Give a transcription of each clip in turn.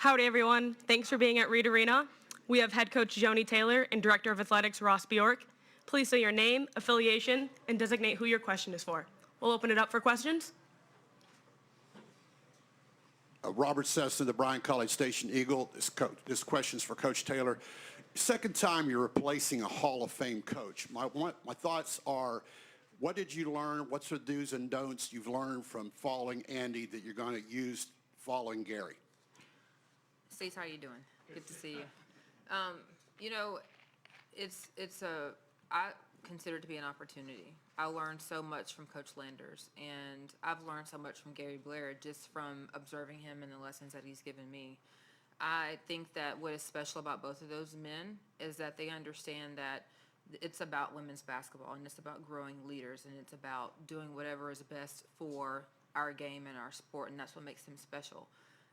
Howdy, everyone. Thanks for being at Reed Arena. We have head coach Joni Taylor and director of athletics Ross Bjork. Please say your name, affiliation, and designate who your question is for. We'll open it up for questions. Robert Sesson, the Bryan College Station Eagle. This question is for Coach Taylor. Second time you're replacing a Hall of Fame coach. My thoughts are, what did you learn? What's the do's and don'ts you've learned from following Andy that you're going to use following Gary? Stace, how are you doing? Good to see you. You know, I consider it to be an opportunity. I learned so much from Coach Landers, and I've learned so much from Gary Blair just from observing him and the lessons that he's given me. I think that what is special about both of those men is that they understand that it's about women's basketball, and it's about growing leaders, and it's about doing whatever is best for our game and our sport, and that's what makes them special.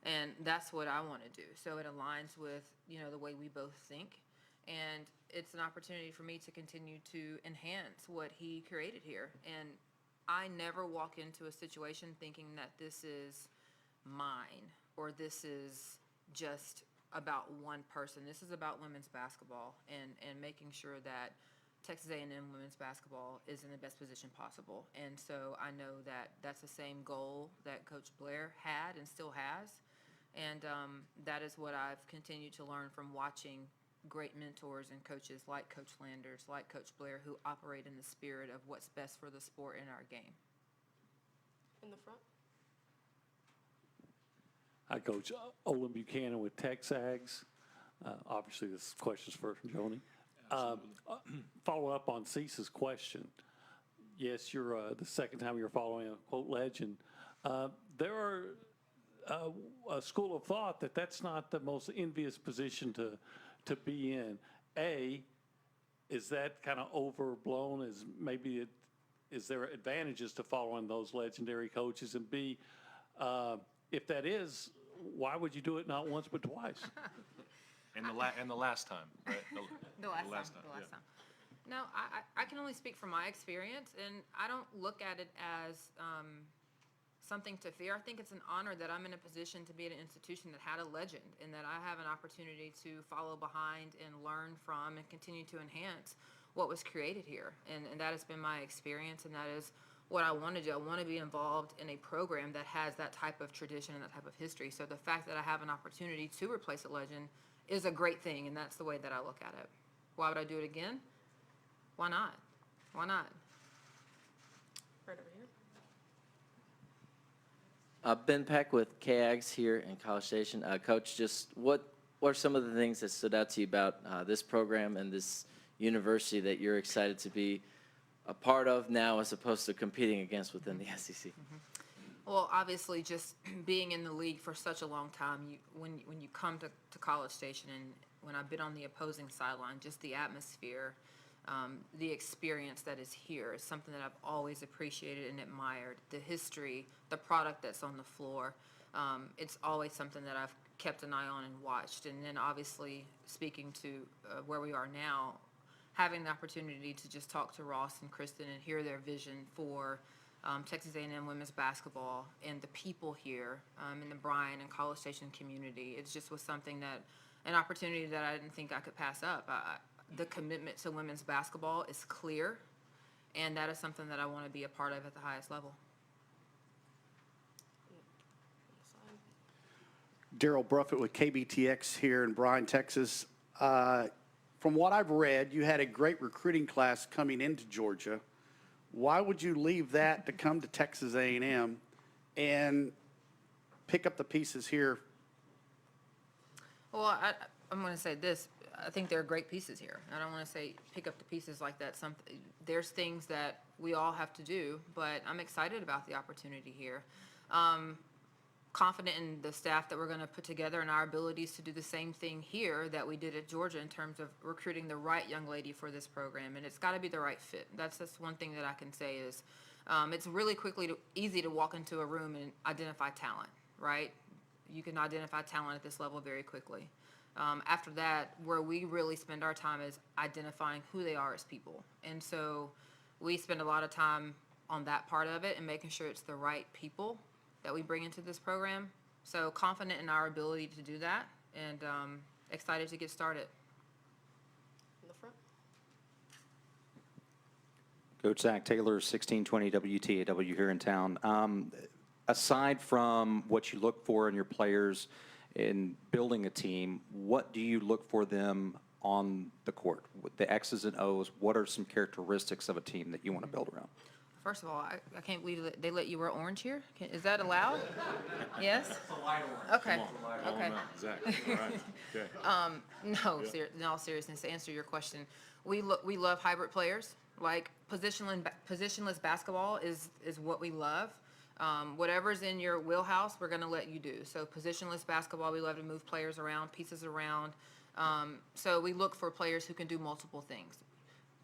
And that's what I want to do. So it aligns with, you know, the way we both think. And it's an opportunity for me to continue to enhance what he created here. And I never walk into a situation thinking that this is mine or this is just about one person. This is about women's basketball and making sure that Texas A&M women's basketball is in the best position possible. And so I know that that's the same goal that Coach Blair had and still has. And that is what I've continued to learn from watching great mentors and coaches like Coach Landers, like Coach Blair, who operate in the spirit of what's best for the sport and our game. In the front. Hi, Coach. Olin Buchanan with Texags. Obviously, this question's for Joni. Follow up on Cease's question. Yes, you're the second time you're following a quote legend. There are a school of thought that that's not the most envious position to be in. A, is that kind of overblown? Is there advantages to following those legendary coaches? And B, if that is, why would you do it not once but twice? And the last time, right? The last time. No, I can only speak from my experience, and I don't look at it as something to fear. I think it's an honor that I'm in a position to be at an institution that had a legend and that I have an opportunity to follow behind and learn from and continue to enhance what was created here. And that has been my experience, and that is what I want to do. I want to be involved in a program that has that type of tradition and that type of history. So the fact that I have an opportunity to replace a legend is a great thing, and that's the way that I look at it. Why would I do it again? Why not? Why not? Right over here. Ben Peck with KAGS here in College Station. Coach, just what are some of the things that stood out to you about this program and this university that you're excited to be a part of now as opposed to competing against within the SEC? Well, obviously, just being in the league for such a long time, when you come to College Station and when I've been on the opposing sideline, just the atmosphere, the experience that is here is something that I've always appreciated and admired. The history, the product that's on the floor, it's always something that I've kept an eye on and watched. And then obviously speaking to where we are now, having the opportunity to just talk to Ross and Kristen and hear their vision for Texas A&M women's basketball and the people here in the Bryan and College Station community, it just was something that, an opportunity that I didn't think I could pass up. The commitment to women's basketball is clear, and that is something that I want to be a part of at the highest level. Daryl Bruffett with KBTX here in Bryan, Texas. From what I've read, you had a great recruiting class coming into Georgia. Why would you leave that to come to Texas A&M and pick up the pieces here? Well, I'm going to say this. I think there are great pieces here. I don't want to say pick up the pieces like that. There's things that we all have to do, but I'm excited about the opportunity here. Confident in the staff that we're going to put together and our abilities to do the same thing here that we did at Georgia in terms of recruiting the right young lady for this program, and it's got to be the right fit. That's just one thing that I can say is it's really easy to walk into a room and identify talent, right? You can identify talent at this level very quickly. After that, where we really spend our time is identifying who they are as people. And so we spend a lot of time on that part of it and making sure it's the right people that we bring into this program So confident in our ability to do that, and excited to get started. In the front. Coach Zach Taylor, 1620 WTAW here in town. Aside from what you look for in your players in building a team, what do you look for them on the court? The X's and O's, what are some characteristics of a team that you want to build around? First of all, I can't believe that they let you wear orange here. Is that allowed? Yes? It's a light orange. Okay, okay. Zach, all right, okay. No, in all seriousness, to answer your question, we love hybrid players. Like positionless basketball is what we love. Whatever's in your wheelhouse, we're going to let you do. So positionless basketball, we love to move players around, pieces around. So we look for players who can do multiple things.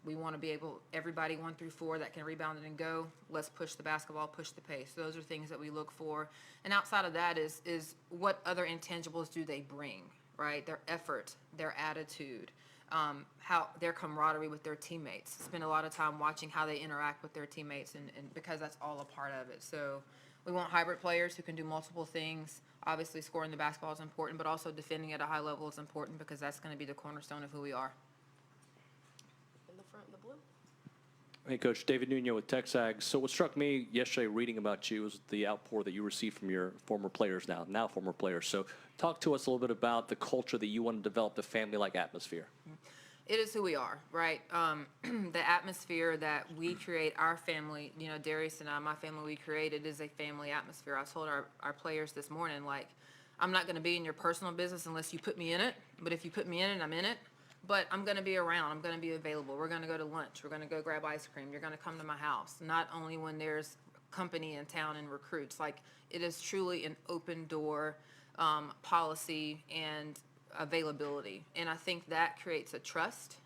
We want to be able, everybody 1 through 4 that can rebound it and go. Let's push the basketball, push the pace. Those are things that we look for. And outside of that is what other intangibles do they bring, right? Their effort, their attitude, how their camaraderie with their teammates. Spend a lot of time watching how they interact with their teammates, and because that's all a part of it. So we want hybrid players who can do multiple things. Obviously, scoring the basketball is important, but also defending at a high level is important because that's going to be the cornerstone of who we are. In the front, in the blue. Hey, Coach. David Nuno with Texas. So what struck me yesterday reading about you was the outpour that you received from your former players now former players. So talk to us a little bit about the culture that you want to develop, the family-like atmosphere. It is who we are, right? The atmosphere that we create, our family, you know, Darius and I, my family, we created is a family atmosphere. I told our players this morning, like, I'm not going to be in your personal business unless you put me in it. But if you put me in it, I'm in it. But I'm going to be around. I'm going to be available. We're going to go to lunch. We're going to go grab ice cream. You're going to come to my house. Not only when there's company in town and recruits. Like, it is truly an open door policy and availability. And I think that creates a trust.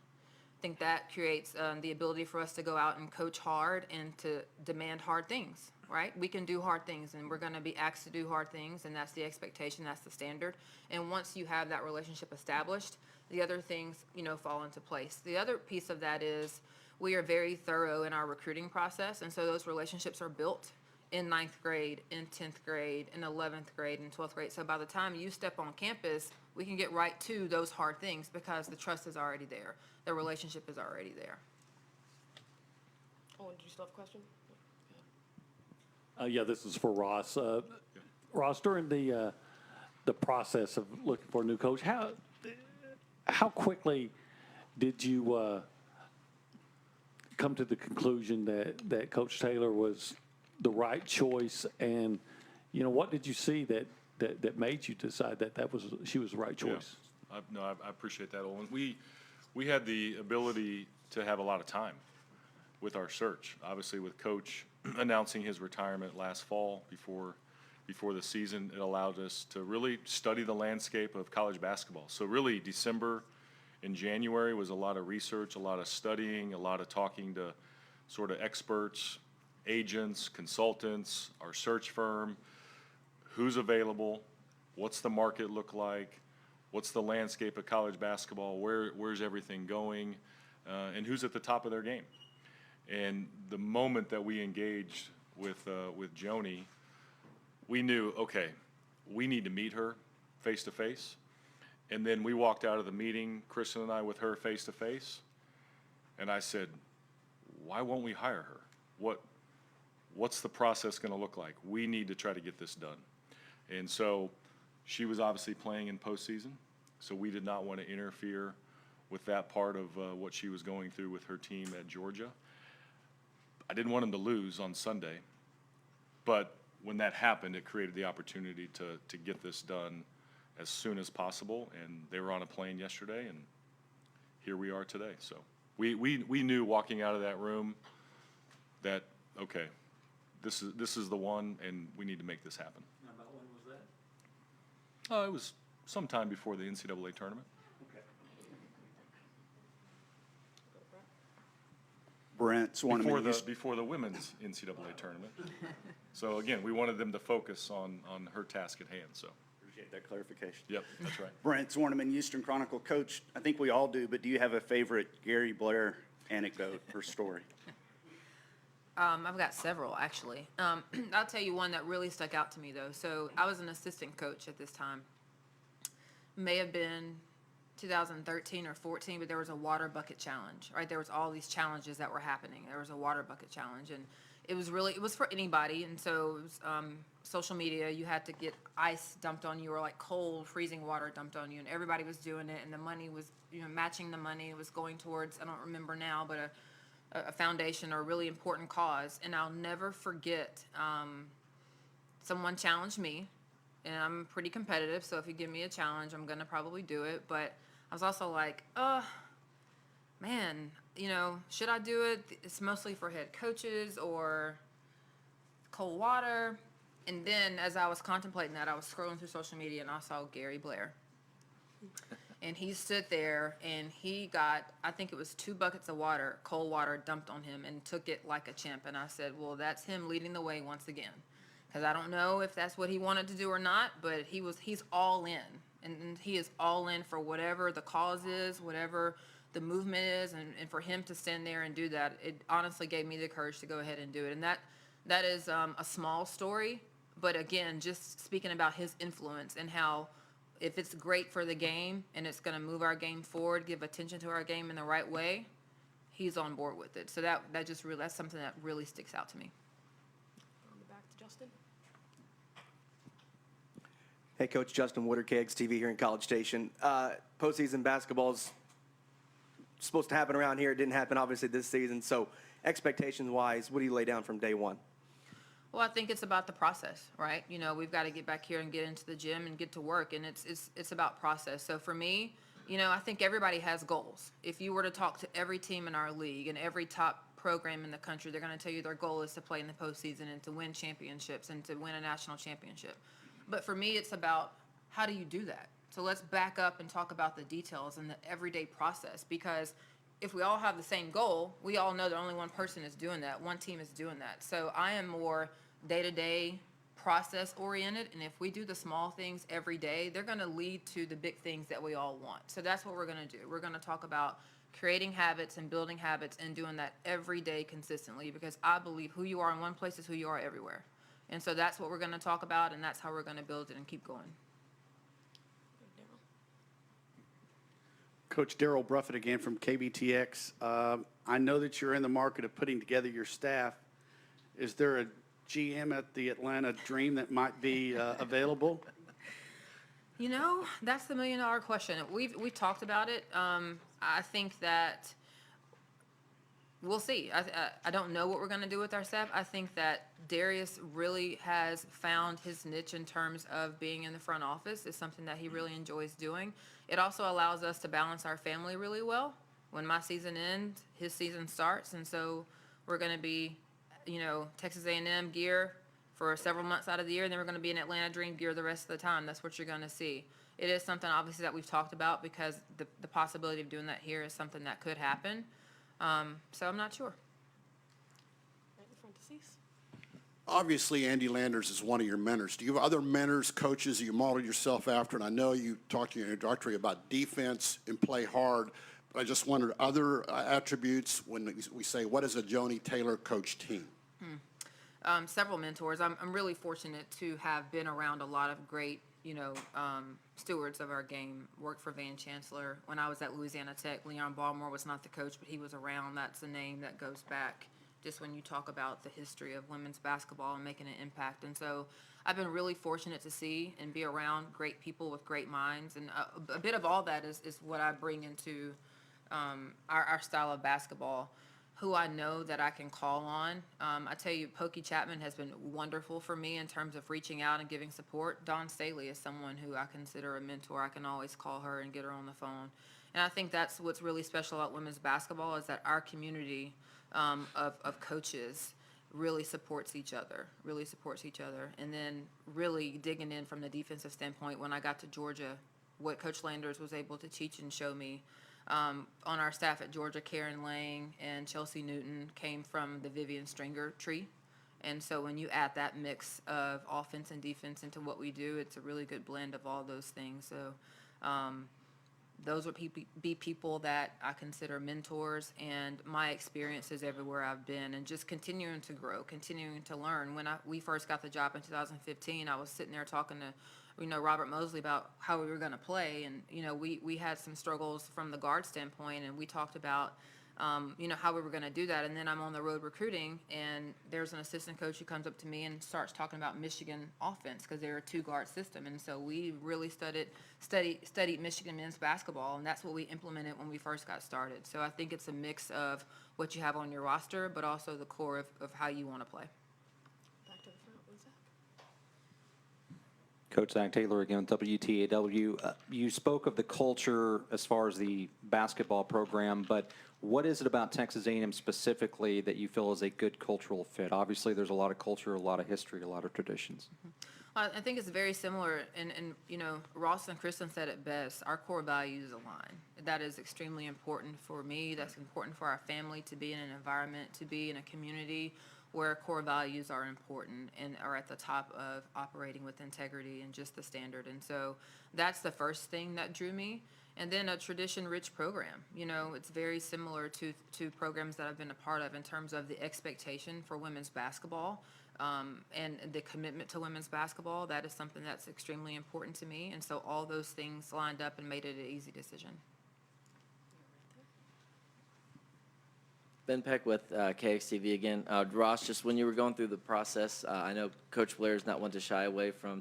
I think that creates the ability for us to go out and coach hard and to demand hard things, right? We can do hard things, and we're going to be asked to do hard things, and that's the expectation, that's the standard. And once you have that relationship established, the other things, you know, fall into place. The other piece of that is we are very thorough in our recruiting process, and so those relationships are built in 9th grade, in 10th grade, in 11th grade, and 12th grade. So by the time you step on campus, we can get right to those hard things because the trust is already there. The relationship is already there. Oh, and do you still have a question? Yeah, this is for Ross. Ross, during the process of looking for a new coach, how quickly did you come to the conclusion that Coach Taylor was the right choice? And, you know, what did you see that made you decide that she was the right choice? Yeah. I appreciate that, Olin. We had the ability to have a lot of time with our search. Obviously, with Coach announcing his retirement last fall before the season, it allowed us to really study the landscape of college basketball. So really, December and January was a lot of research, a lot of studying, a lot of talking to sort of experts, agents, consultants, our search firm, who's available, what's the market look like, what's the landscape of college basketball, where's everything going, and who's at the top of their game. And the moment that we engaged with Joni, we knew, okay, we need to meet her face to face. And then we walked out of the meeting, Kristen and I, with her face to face, and I said, why won't we hire her? What's the process going to look like? We need to try to get this done. And so she was obviously playing in postseason, so we did not want to interfere with that part of what she was going through with her team at Georgia. I didn't want them to lose on Sunday, but when that happened, it created the opportunity to get this done as soon as possible, and they were on a plane yesterday, and here we are today. So we knew walking out of that room that, okay, this is the one, and we need to make this happen. About when was that? Oh, it was sometime before the NCAA tournament. Okay. Brent Swarneman. Before the women's NCAA tournament. So again, we wanted them to focus on her task at hand, so. Appreciate that clarification. Yep, that's right. Brent Swarneman, Eastern Chronicle. Coach, I think we all do, but do you have a favorite Gary Blair anecdote or story? I've got several, actually. I'll tell you one that really stuck out to me, though. So I was an assistant coach at this time. May have been 2013 or 14, but there was a water bucket challenge, right? There was all these challenges that were happening. There was a water bucket challenge, and it was for anybody. And so it was social media. You had to get ice dumped on you, or like cold, freezing water dumped on you, and everybody was doing it. And the money was, matching the money. It was going towards, I don't remember now, but a foundation or a really important cause. And I'll never forget, someone challenged me, and I'm pretty competitive, so if you give me a challenge, I'm gonna probably do it. But I was also like, man, should I do it? It's mostly for head coaches or cold water. And then as I was contemplating that, I was scrolling through social media and I saw Gary Blair. And he stood there and he got, I think it was 2 buckets of water, cold water, dumped on him and took it like a champ. And I said, well, that's him leading the way once again. Because I don't know if that's what he wanted to do or not, but he's all in. And he is all in for whatever the cause is, whatever the movement is. And for him to stand there and do that, it honestly gave me the courage to go ahead and do it. And that is a small story. But again, just speaking about his influence and how if it's great for the game and it's going to move our game forward, give attention to our game in the right way, he's on board with it. So that's something that really sticks out to me. On the back to Justin. Hey, Coach, Justin Woodard, KXTV here in College Station. Postseason basketball is supposed to happen around here. It didn't happen, obviously, this season. So expectations-wise, what do you lay down from day one? Well, I think it's about the process, right? We've got to get back here and get into the gym and get to work, and it's about process. So for me, I think everybody has goals. If you were to talk to every team in our league and every top program in the country, they're going to tell you their goal is to play in the postseason and to win championships and to win a national championship. But for me, it's about how do you do that? So let's back up and talk about the details and the everyday process, because if we all have the same goal, we all know that only one person is doing that, one team is doing that. So I am more day-to-day process oriented, and if we do the small things every day, they're going to lead to the big things that we all want. So that's what we're going to do. We're going to talk about creating habits and building habits and doing that every day consistently, because I believe who you are in one place is who you are everywhere. And so that's what we're going to talk about, and that's how we're going to build it and keep going. Coach Daryl Bruffett again from KBTX. I know that you're in the market of putting together your staff. Is there a GM at the Atlanta Dream that might be available? That's the $1 million question. We've talked about it. I think that we'll see. I don't know what we're going to do with our staff. I think that Darius really has found his niche in terms of being in the front office. It's something that he really enjoys doing. It also allows us to balance our family really well. When my season ends, his season starts, and so we're going to be, Texas A&M gear for several months out of the year, and then we're going to be in Atlanta Dream gear the rest of the time. That's what you're going to see. It is something, obviously, that we've talked about, because the possibility of doing that here is something that could happen. So I'm not sure. Right in front to Cease. Obviously, Andy Landers is one of your mentors. Do you have other mentors, coaches that you model yourself after? And I know you talked in your introductory about defense and play hard, but I just wondered other attributes when we say, what is a Joni Taylor coach team? Several mentors. I'm really fortunate to have been around a lot of great, stewards of our game. Worked for Van Chancellor. When I was at Louisiana Tech, Leon Ballmore was not the coach, but he was around. That's a name that goes back just when you talk about the history of women's basketball and making an impact. And so I've been really fortunate to see and be around great people with great minds. And a bit of all that is what I bring into our style of basketball. Who I know that I can call on. I tell you, Pokey Chapman has been wonderful for me in terms of reaching out and giving support. Dawn Staley is someone who I consider a mentor. I can always call her and get her on the phone. And I think that's what's really special about women's basketball, is that our community of coaches really supports each other. And then really digging in from the defensive standpoint, when I got to Georgia, what Coach Landers was able to teach and show me. On our staff at Georgia, Karen Lang and Chelsea Newton came from the Vivian Stringer tree. And so when you add that mix of offense and defense into what we do, it's a really good blend of all those things. So Those would be people that I consider mentors, and my experiences everywhere I've been, and just continuing to grow, continuing to learn. When we first got the job in 2015, I was sitting there talking to, Robert Mosley about how we were going to play, and we had some struggles from the guard standpoint, and we talked about how we were going to do that. And then I'm on the road recruiting, and there's an assistant coach who comes up to me and starts talking about Michigan offense because they're a two-guard system. And so we really studied Michigan men's basketball, and that's what we implemented when we first got started. So I think it's a mix of what you have on your roster, but also the core of how you want to play. Back to the front, what's that? Coach Zach Taylor again with WTAW. You spoke of the culture as far as the basketball program, but what is it about Texas A&M specifically that you feel is a good cultural fit? Obviously, there's a lot of culture, a lot of history, a lot of traditions. I think it's very similar, and Ross and Kristen said it best. Our core values align. That is extremely important for me. That's important for our family, to be in an environment, to be in a community where core values are important and are at the top of operating with integrity and just the standard. And so that's the first thing that drew me. And then a tradition-rich program. It's very similar to programs that I've been a part of in terms of the expectation for women's basketball and the commitment to women's basketball. That is something that's extremely important to me. And so all those things lined up and made it an easy decision. Ben Peck with KXTV again. Ross, just when you were going through the process, I know Coach Blair is not one to shy away from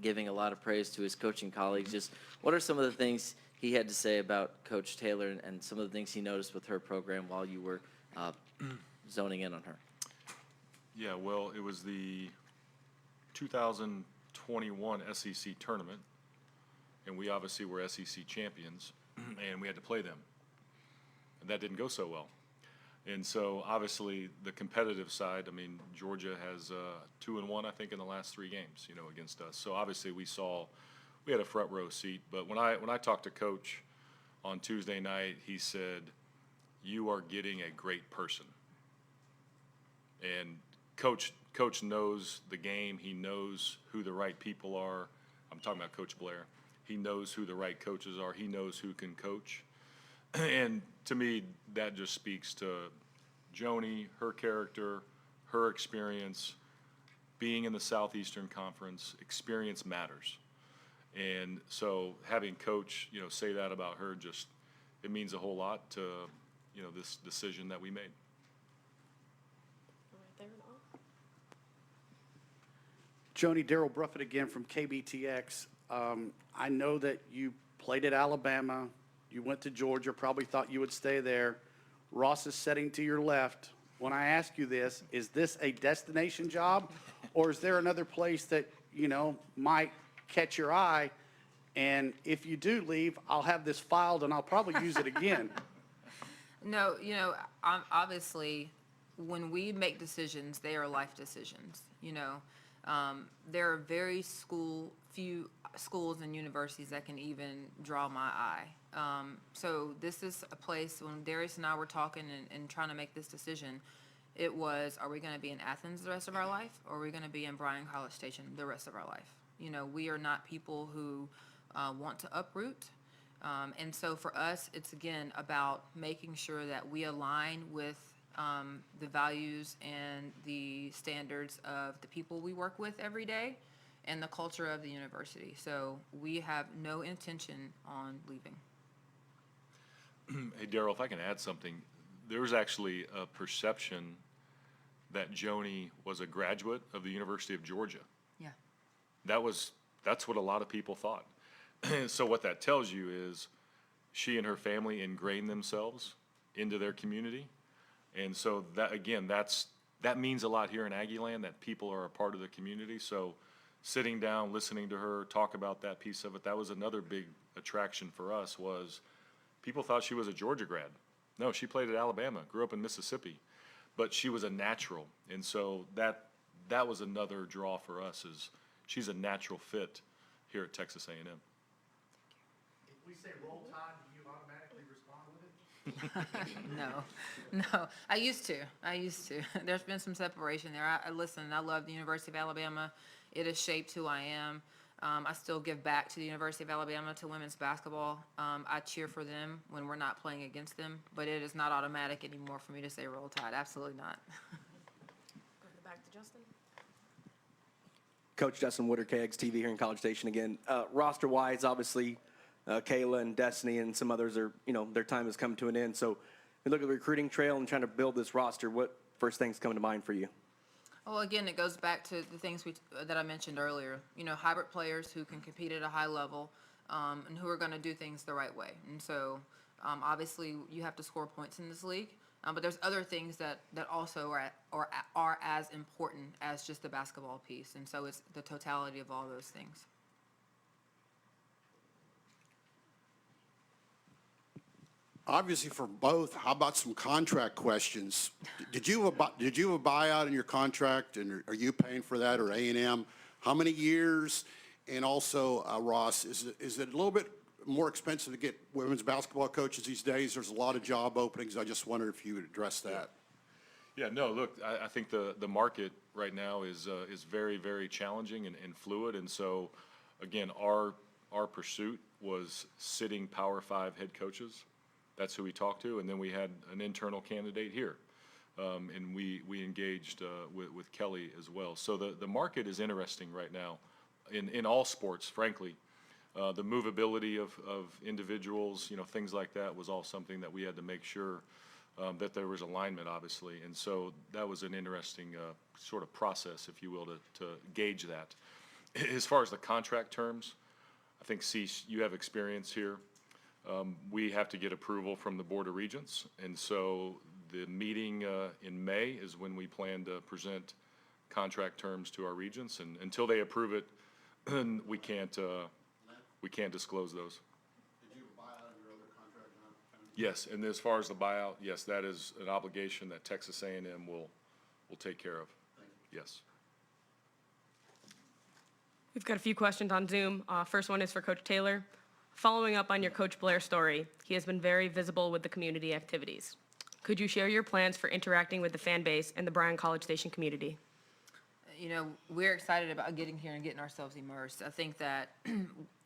giving a lot of praise to his coaching colleagues. Just what are some of the things he had to say about Coach Taylor and some of the things he noticed with her program while you were zoning in on her? Yeah, well, it was the 2021 SEC tournament, and we obviously were SEC champions, and we had to play them. And that didn't go so well. And so, obviously, the competitive side, Georgia has 2-1, I think, in the last 3 games, against us. So, obviously, we had a front row seat. But when I talked to Coach on Tuesday night, he said, "You are getting a great person." And Coach knows the game. He knows who the right people are. I'm talking about Coach Blair. He knows who the right coaches are. He knows who can coach. And to me, that just speaks to Joni, her character, her experience. Being in the Southeastern Conference, experience matters. And so having Coach, say that about her, it means a whole lot to, this decision that we made. Right there and all. Joni, Daryl Bruffett again from KBTX. I know that you played at Alabama. You went to Georgia, probably thought you would stay there. Ross is sitting to your left. When I ask you this, is this a destination job, or is there another place that, might catch your eye? And if you do leave, I'll have this filed and I'll probably use it again. No, obviously, when we make decisions, they are life decisions. There are very few schools and universities that can even draw my eye. So this is a place, when Darius and I were talking and trying to make this decision, it was, are we going to be in Athens the rest of our life, or are we going to be in Bryan College Station the rest of our life? We are not people who want to uproot. And so for us, it's, again, about making sure that we align with the values and the standards of the people we work with every day and the culture of the university. So we have no intention on leaving. Hey, Daryl, if I can add something, there was actually a perception that Joni was a graduate of the University of Georgia. Yeah. That's what a lot of people thought. So what that tells you is she and her family ingrained themselves into their community. And so that, again, that means a lot here in Aggieland, that people are a part of the community. So sitting down, listening to her talk about that piece of it, that was another big attraction for us. Was people thought she was a Georgia grad. No, she played at Alabama, grew up in Mississippi, but she was a natural. And so that was another draw for us, is she's a natural fit here at Texas A&M. If we say roll tide, do you automatically respond with it? No. I used to. There's been some separation there. Listen, I love the University of Alabama. It has shaped who I am. I still give back to the University of Alabama, to women's basketball. I cheer for them when we're not playing against them, but it is not automatic anymore for me to say Roll Tide. Absolutely not. Back to Justin. Coach Justin Woodard, KX TV here in College Station again. Roster-wise, obviously, Kayla and Destiny and some others are, their time has come to an end. So we look at the recruiting trail and trying to build this roster. What first things come to mind for you? Well, again, it goes back to the things that I mentioned earlier. Hybrid players who can compete at a high level, and who are going to do things the right way. And so, obviously, you have to score points in this league. But there's other things that also are as important as just the basketball piece. And so it's the totality of all those things. Obviously for both, how about some contract questions? Did you have a buyout in your contract, and are you paying for that, or A&M? How many years? And also, Ross, is it a little bit more expensive to get women's basketball coaches these days? There's a lot of job openings. I just wondered if you would address that. Yeah, no, look, I think the market right now is very, very challenging and fluid. And so, again, our pursuit was sitting Power 5 head coaches. That's who we talked to. And then we had an internal candidate here. And we engaged with Kelly as well. So the market is interesting right now in all sports, frankly. The movability of individuals, things like that was all something that we had to make sure that there was alignment, obviously. And so that was an interesting sort of process, if you will, to gauge that. As far as the contract terms, I think, Cease, you have experience here. We have to get approval from the Board of Regents. And so the meeting in May is when we plan to present contract terms to our regents. And until they approve it, we can't disclose those. Did you buy out of your other contract? Yes, and as far as the buyout, yes, that is an obligation that Texas A&M will take care of. Yes. We've got a few questions on Zoom. First one is for Coach Taylor. Following up on your Coach Blair story, he has been very visible with the community activities. Could you share your plans for interacting with the fan base and the Bryan College Station community? We're excited about getting here and getting ourselves immersed. I think that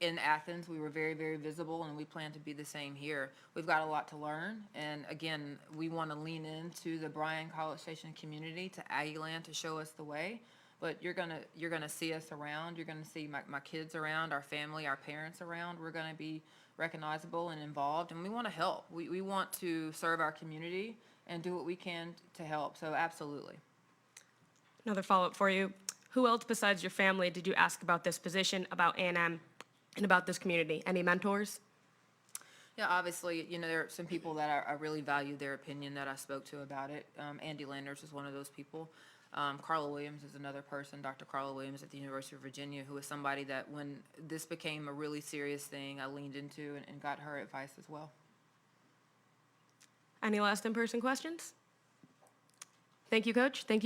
in Athens, we were very, very visible, and we plan to be the same here. We've got a lot to learn, and again, we want to lean into the Bryan College Station community, to Aggieland, to show us the way. But you're gonna see us around. You're gonna see my kids around, our family, our parents around. We're gonna be recognizable and involved, and we want to help. We want to serve our community and do what we can to help. So absolutely. Another follow-up for you. Who else besides your family did you ask about this position, about A&M, and about this community? Any mentors? Yeah, obviously, there are some people that I really value their opinion that I spoke to about it. Andy Landers is one of those people. Carla Williams is another person, Dr. Carla Williams at the University of Virginia, who is somebody that when this became a really serious thing, I leaned into and got her advice as well. Any last in-person questions? Thank you, Coach. Thank you.